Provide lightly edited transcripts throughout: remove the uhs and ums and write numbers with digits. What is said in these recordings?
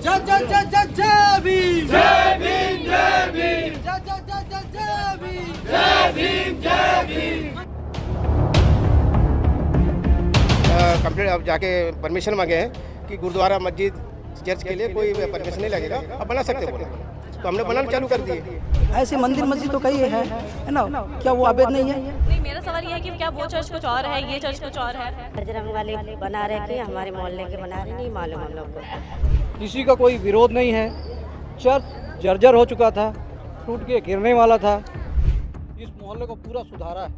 जय जय जय जय जय भीम, जय भीम, जय भीम, जय जय जय जय जय भीम, जय भीम, जय भीम। कंप्लीट अब जाके परमिशन मांगे हैं कि गुरुद्वारा मस्जिद चर्च के लिए कोई परमिशन नहीं लगेगा, अब बना सकते बोले, तो हमने बनाना चालू कर दिए। ऐसे मंदिर मस्जिद तो कई है ना, क्या वो अवैध नहीं है? नहीं, मेरा सवाल ये है कि क्या वो चर्च कुछ और है, ये चर्च कुछ और है? बजरंग वाले बना रहे कि हमारे मोहल्ले के बना रहे, नहीं मालूम हम लोग को। किसी का कोई विरोध नहीं है। चर्च जर्जर हो चुका था, टूट के गिरने वाला था। इस मोहल्ले को पूरा सुधारा है,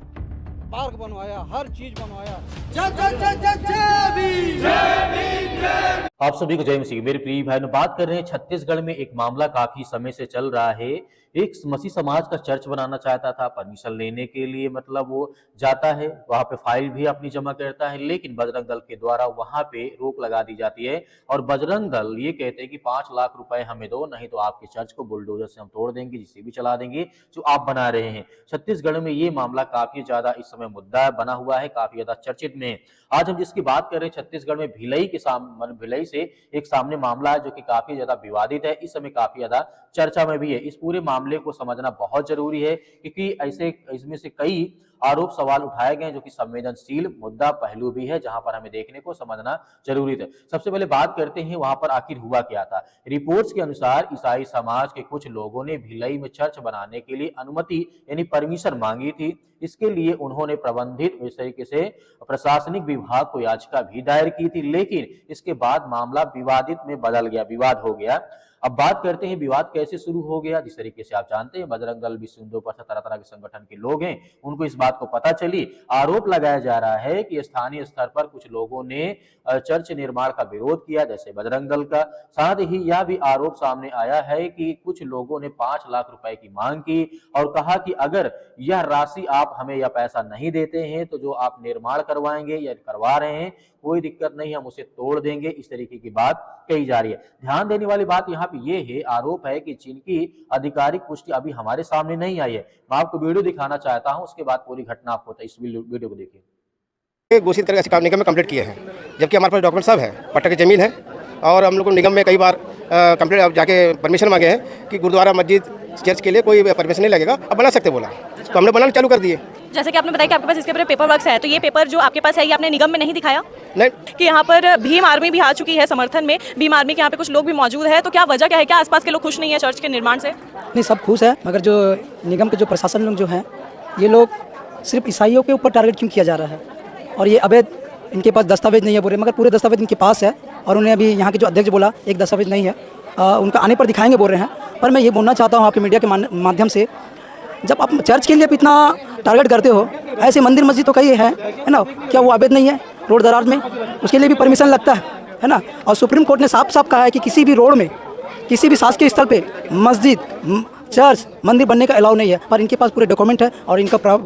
पार्क बनवाया, हर चीज बनवाया। जय जय जय जय जय भीम, जय भीम, जय। आप सभी को जय मसीह। मेरे प्रिय भाइयों, बात कर रहे हैं छत्तीसगढ़ में एक मामला काफी समय से चल रहा है। एक मसीह समाज का चर्च बनाना चाहता था, परमिशन लेने के लिए मतलब वो जाता है, वहां पे फाइल भी अपनी जमा करता है, लेकिन बजरंग दल के द्वारा वहां पे रोक लगा दी जाती है और बजरंग दल ये कहते हैं कि 5 लाख रुपए हमें दो, नहीं तो आपके चर्च को बुलडोजर से हम तोड़ देंगे, जिसे भी चला देंगे जो आप बना रहे हैं। छत्तीसगढ़ में ये मामला काफी ज्यादा इस समय मुद्दा बना हुआ है, काफी ज्यादा चर्चित में। आज हम जिसकी बात कर रहे हैं, छत्तीसगढ़ में भिलई से एक सामने मामला है जो कि काफी ज्यादा विवादित है, इस समय काफी ज्यादा चर्चा में भी है। इस पूरे मामले को समझना बहुत जरूरी है क्योंकि ऐसे इसमें से कई आरोप सवाल उठाए गए जो कि संवेदनशील मुद्दा पहलू भी है, जहां पर हमें देखने को समझना जरूरी है। सबसे पहले बात करते हैं वहां पर आखिर हुआ क्या था। रिपोर्ट्स के अनुसार ईसाई समाज के कुछ लोगों ने भिलई में चर्च बनाने के लिए अनुमति यानी परमिशन मांगी थी। इसके लिए उन्होंने प्रबंधित इस तरीके से प्रशासनिक विभाग को याचिका भी दायर की थी, लेकिन इसके बाद मामला विवादित में बदल गया, विवाद हो गया। अब बात करते हैं विवाद कैसे शुरू हो गया। जिस तरीके से आप जानते हैं, बजरंग दल विश्व हिंदू परिषद तरह तरह के संगठन के लोग हैं, उनको इस बात को पता चली। आरोप लगाया जा रहा है कि स्थानीय स्तर पर कुछ लोगों ने चर्च निर्माण का विरोध किया, जैसे बजरंग दल का। साथ ही यह भी आरोप सामने आया है कि कुछ लोगों ने 5 लाख रुपए की मांग की और कहा कि अगर यह राशि आप हमें या पैसा नहीं देते हैं तो जो आप निर्माण करवाएंगे या करवा रहे हैं कोई दिक्कत नहीं, हम उसे तोड़ देंगे। इस तरीके की बात कही जा रही है। ध्यान देने वाली बात यहाँ पे ये है, आरोप है कि जिनकी आधिकारिक पुष्टि अभी हमारे सामने नहीं आई है। मैं आपको वीडियो दिखाना चाहता हूँ, उसके बाद पूरी घटना आपको इस वीडियो को देखिए। घोषित तरह से काम निगम में कंप्लीट किए हैं, जबकि हमारे पास डॉक्यूमेंट सब है, पट्टा की जमीन है और हम लोग निगम में कई बार कंप्लीट अब जाके परमिशन मांगे हैं कि गुरुद्वारा मस्जिद चर्च के लिए कोई परमिशन नहीं लगेगा, अब बना सकते बोला, तो हमने बनाना चालू कर दिए। जैसे कि आपने बताया कि आपके पास इसके ऊपर पेपर वर्क है, तो ये पेपर जो आपके पास है ये आपने निगम में नहीं दिखाया? नहीं, कि यहाँ पर भीम आर्मी भी आ चुकी है समर्थन में, भीम आर्मी के यहाँ पे कुछ लोग भी मौजूद है, तो क्या वजह क्या है? क्या आसपास के लोग खुश नहीं है चर्च के निर्माण से? नहीं, सब खुश है, मगर जो निगम के जो प्रशासन लोग जो हैं, ये लोग सिर्फ ईसाइयों के ऊपर टारगेट क्यों किया जा रहा है? और ये अवैध, इनके पास दस्तावेज नहीं है बोल रहे, मगर पूरे दस्तावेज इनके पास है। और उन्हें अभी यहाँ के जो अध्यक्ष बोला एक दस्तावेज नहीं है, उनका आने पर दिखाएंगे बोल रहे हैं। पर मैं ये बोलना चाहता हूँ आपके मीडिया के माध्यम से, जब आप चर्च के लिए इतना टारगेट करते हो, ऐसे मंदिर मस्जिद तो कई है ना, क्या वो अवैध नहीं है? रोड दराज में उसके लिए भी परमिशन लगता है ना। और सुप्रीम कोर्ट ने साफ साफ कहा है कि किसी भी रोड में, किसी भी शासकीय स्थल पे मस्जिद, चर्च, मंदिर बनने का अलाउ नहीं है। पर इनके पास पूरे डॉक्यूमेंट है और इनका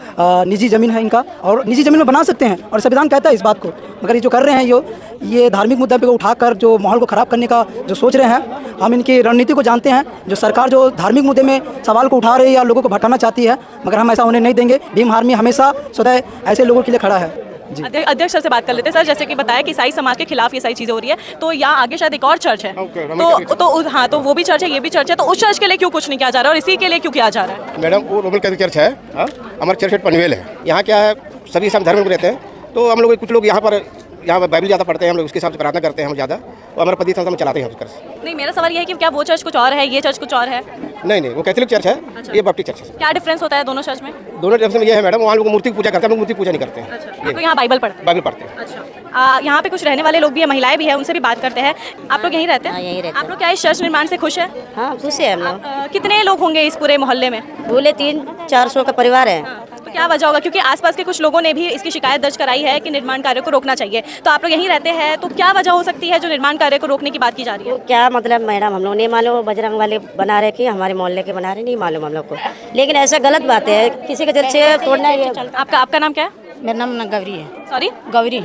निजी ज़मीन है इनका, और निजी ज़मीन में बना सकते हैं और संविधान कहता है इस बात को। मगर ये जो कर रहे हैं ये धार्मिक मुद्दा पे उठाकर जो माहौल को ख़राब करने का जो सोच रहे हैं, हम इनकी रणनीति को जानते हैं। जो सरकार जो धार्मिक मुद्दे में सवाल को उठा रही है या लोगों को भटकाना चाहती है, मगर हम ऐसा होने नहीं देंगे। भीम आर्मी हमेशा सदैव ऐसे लोगों के लिए खड़ा है। अध्यक्ष सर से बात कर लेते हैं। सर, जैसे कि बताया कि ईसाई समाज के खिलाफ ये सारी चीज़ें हो रही है, तो यहाँ आगे शायद एक और चर्च है, तो वो भी चर्च है, ये भी चर्च है, तो उस चर्च के लिए क्यों कुछ नहीं किया जा रहा है और इसी के लिए क्यों किया जा रहा है? मैडम, वो रोमन कैथोलिक चर्च है, हमारा चर्च पनवेल है। यहाँ क्या है, सभी सब धर्म में रहते हैं, तो हम लोग कुछ लोग यहाँ बाइबल ज़्यादा पढ़ते हैं, हम लोग उसके हिसाब से प्रार्थना करते हैं हम ज़्यादा, और हमारा पति संस्था में चलाते हैं उसका। नहीं, मेरा सवाल ये है कि क्या वो चर्च कुछ और है, ये चर्च कुछ और है? नहीं, वो कैथोलिक चर्च है। अच्छा। ये बैप्टिस्ट चर्च है। क्या डिफरेंस होता है दोनों चर्च में? दोनों चर्च में ये है मैडम, वहाँ लोग मूर्ति पूजा करते हैं, हम लोग मूर्ति पूजा नहीं करते हैं। अच्छा, आप यहाँ बाइबल पढ़ते हैं? अच्छा, यहाँ पे कुछ रहने वाले लोग भी हैं, महिलाएं भी हैं, उनसे भी बात करते हैं। आप लोग यहीं रहते हैं? यहीं रहते हैं। आप लोग क्या इस चर्च निर्माण से खुश है? हाँ, खुश है हम लोग। कितने लोग होंगे इस पूरे मोहल्ले में? बोले 300-400 का परिवार है। तो क्या वजह होगा? क्योंकि आसपास के कुछ लोगों ने भी इसकी शिकायत दर्ज कराई है कि निर्माण कार्य को रोकना चाहिए, तो आप लोग यहीं रहते हैं, तो क्या वजह हो सकती है जो निर्माण कार्य को रोकने की बात की जा रही है? तो क्या मतलब मैडम, हम लोग नहीं मालूम, बजरंग वाले बना रहे कि हमारे मोहल्ले के बना रहे, नहीं मालूम हम लोग को। लेकिन ऐसा गलत बात है, किसी के चर्च से तोड़ना है। आपका नाम क्या है? मेरा नाम गौरी है। सॉरी, गौरी।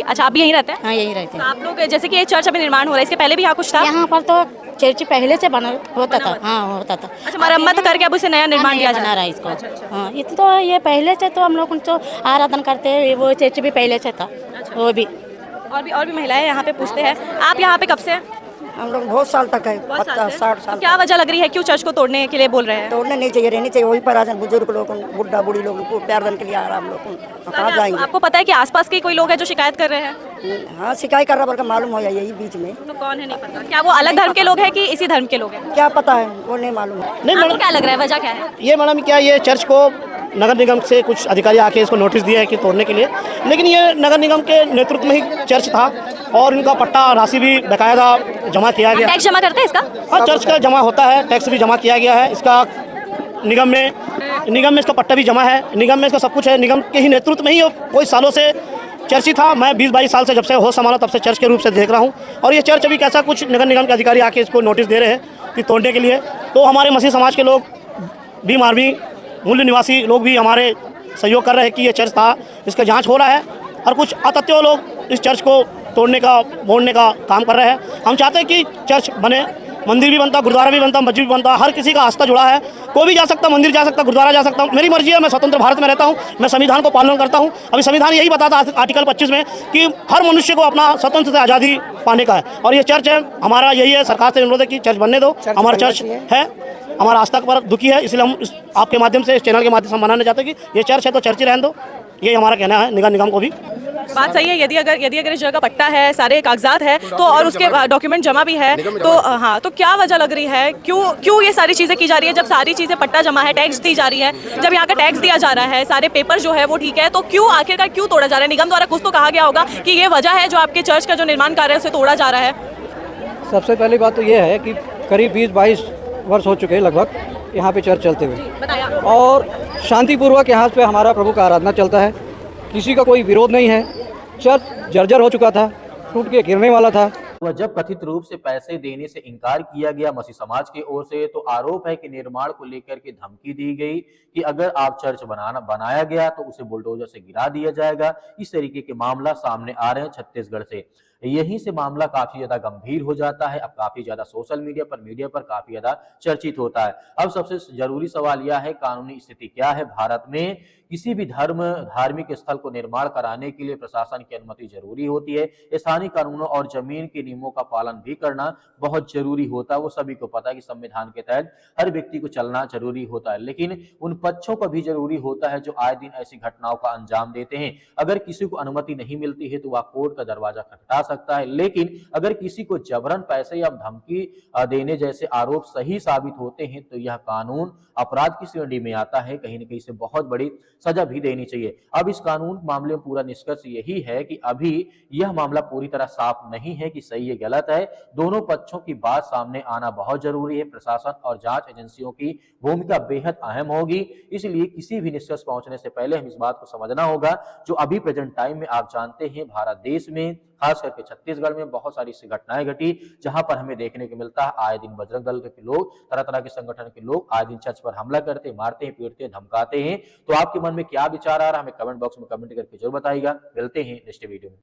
अच्छा, आप भी यहीं रहते हैं? हाँ, यहीं रहते हैं। तो आप लोग, जैसे कि ये चर्च अभी निर्माण हो रहा है, इसके पहले भी यहाँ कुछ था? यहाँ पर तो चर्च पहले से बना होता था। हाँ, होता था। अच्छा, मरम्मत करके अब उसे नया निर्माण किया जा रहा है इसको। हाँ, इतना तो ये पहले से तो हम लोग तो आराधना करते हैं, वो चर्च भी पहले से था। वो भी और भी महिलाएं यहाँ पे पूछते हैं। आप यहाँ पे कब से हैं? हम लोग बहुत साल तक है, बहुत साल से? 60 तो साल। क्या वजह लग रही है क्यों चर्च को तोड़ने के लिए बोल रहे हैं? तोड़ने नहीं चाहिए, रहनी चाहिए वही पर आजन बुजुर्ग लोग, बुढ़ा बूढ़ी लोग को प्यार देने के लिए आ रहा हम लोग कहाँ जाएंगे। आपको पता है कि आसपास के कोई लोग हैं जो शिकायत कर रहे हैं? हाँ शिकायत कर रहा बल्कि मालूम हो जाए यही बीच में। तो कौन है नहीं पता, क्या वो अलग धर्म के लोग हैं कि इसी धर्म के लोग हैं? क्या पता है वो नहीं मालूम। नहीं आपको मैडम, क्या लग रहा है, वजह क्या है? ये मैडम क्या ये चर्च को नगर निगम से कुछ अधिकारी आके इसको नोटिस दिया है कि तोड़ने के लिए, लेकिन ये नगर निगम के नेतृत्व में ही चर्च था और इनका पट्टा राशि भी बाकायदा जमा किया गया। टैक्स जमा करते हैं इसका? हाँ, चर्च का जमा होता है, टैक्स भी जमा किया गया है, इसका निगम में इसका पट्टा भी जमा है, निगम में इसका सब कुछ है, निगम के ही नेतृत्व में ही कोई सालों से चर्च ही था। मैं 20-22 साल से जब से होश संभाला तब से चर्च के रूप से देख रहा हूँ और ये चर्च अभी कैसा कुछ नगर निगम के अधिकारी आके इसको नोटिस दे रहे हैं कि तोड़ने के लिए। तो हमारे मसीह समाज के लोग भी, मारवी मूल निवासी लोग भी हमारे सहयोग कर रहे हैं कि ये चर्च था, इसका जांच हो रहा है और कुछ अतत्व लोग इस चर्च को तोड़ने का, मोड़ने का काम कर रहे हैं। हम चाहते हैं कि चर्च बने, मंदिर भी बनता, गुरुद्वारा भी बनता, मस्जिद भी बनता, हर किसी का आस्था जुड़ा है, कोई भी जा सकता, मंदिर जा सकता, गुरुद्वारा जा सकता। मेरी मर्जी है, मैं स्वतंत्र भारत में रहता हूँ, मैं संविधान को पालन करता हूँ। अभी संविधान यही बताता है आर्टिकल 25 में कि हर मनुष्य को अपना स्वतंत्र से आज़ादी पाने का है और ये चर्च है, हमारा यही है, सरकार से अनुरोध है कि चर्च बनने दो। हमारा चर्च है, हमारा आस्था पर दुखी है, इसलिए हम आपके माध्यम से, इस चैनल के माध्यम से हम मनाना चाहते हैं कि ये चर्च है तो चर्च ही रहने दो, ये हमारा कहना है नगर निगम को भी। बात सही है, यदि अगर इस जगह का पट्टा है, सारे कागजात है तो और उसके डॉक्यूमेंट जमा भी है तो हाँ, तो क्या वजह लग रही है, क्यों ये सारी चीज़ें की जा रही है? जब सारी चीज़ें पट्टा जमा है, टैक्स दी जा रही है, जब यहाँ का टैक्स दिया जा रहा है, सारे पेपर जो है वो ठीक है, तो क्यों आखिरकार क्यों तोड़ा जा रहा है? निगम द्वारा कुछ तो कहा गया होगा कि ये वजह है जो आपके चर्च का जो निर्माण कार्य है उसे तोड़ा जा रहा है। सबसे पहली बात तो ये है कि करीब 20-22 वर्ष हो चुके हैं लगभग यहाँ पे चर्च चलते हुए और शांतिपूर्वक यहाँ पे हमारा प्रभु का आराधना चलता है, किसी का कोई विरोध नहीं है। चर्च जर्जर हो चुका था, टूट के गिरने वाला था। वह जब कथित रूप से पैसे देने से इनकार किया गया मसीह समाज की ओर से, तो आरोप है कि निर्माण को लेकर के धमकी दी गई कि अगर आप चर्च बनाया गया तो उसे बुलडोजर से गिरा दिया जाएगा। इस तरीके के मामला सामने आ रहे हैं छत्तीसगढ़ से। यहीं से मामला काफी ज्यादा गंभीर हो जाता है, अब काफी ज्यादा सोशल मीडिया पर काफी ज्यादा चर्चित होता है। अब सबसे जरूरी सवाल यह है, कानूनी स्थिति क्या है भारत में? किसी भी धार्मिक स्थल को निर्माण कराने के लिए प्रशासन की अनुमति जरूरी होती है, स्थानीय कानूनों और जमीन के नियमों का पालन भी करना बहुत जरूरी होता है। वो सभी को पता है कि संविधान के तहत हर व्यक्ति को चलना जरूरी होता है, लेकिन उन पक्षों का भी जरूरी होता है जो आए दिन ऐसी घटनाओं का अंजाम देते हैं। अगर किसी को अनुमति नहीं मिलती है तो वह कोर्ट का दरवाजा खटखटा सकता है, लेकिन अगर किसी को जबरन पैसे या धमकी देने जैसे आरोप सही साबित होते हैं तो यह कानून अपराध की श्रेणी में आता है। कहीं न कहीं से बहुत बड़ी सजा भी देनी चाहिए। अब इस कानून मामले में पूरा निष्कर्ष यही है कि अभी यह मामला पूरी तरह साफ नहीं है कि सही है गलत है। दोनों पक्षों की बात सामने आना बहुत जरूरी है। प्रशासन और जांच एजेंसियों की भूमिका बेहद अहम होगी, इसलिए किसी भी निष्कर्ष पहुंचने से पहले हम इस बात को समझना होगा जो अभी प्रेजेंट टाइम में आप जानते हैं भारत देश में, खास करके छत्तीसगढ़ में बहुत सारी ऐसी घटनाएं घटी जहां पर हमें देखने को मिलता है आए दिन बजरंग दल के लोग, तरह तरह के संगठन के लोग आए दिन चर्च पर हमला करते, मारते हैं, पीटते हैं, धमकाते हैं। तो आपके मन में क्या विचार आ रहा है हमें कमेंट बॉक्स में कमेंट करके जरूर बताइएगा। मिलते हैं नेक्स्ट वीडियो में।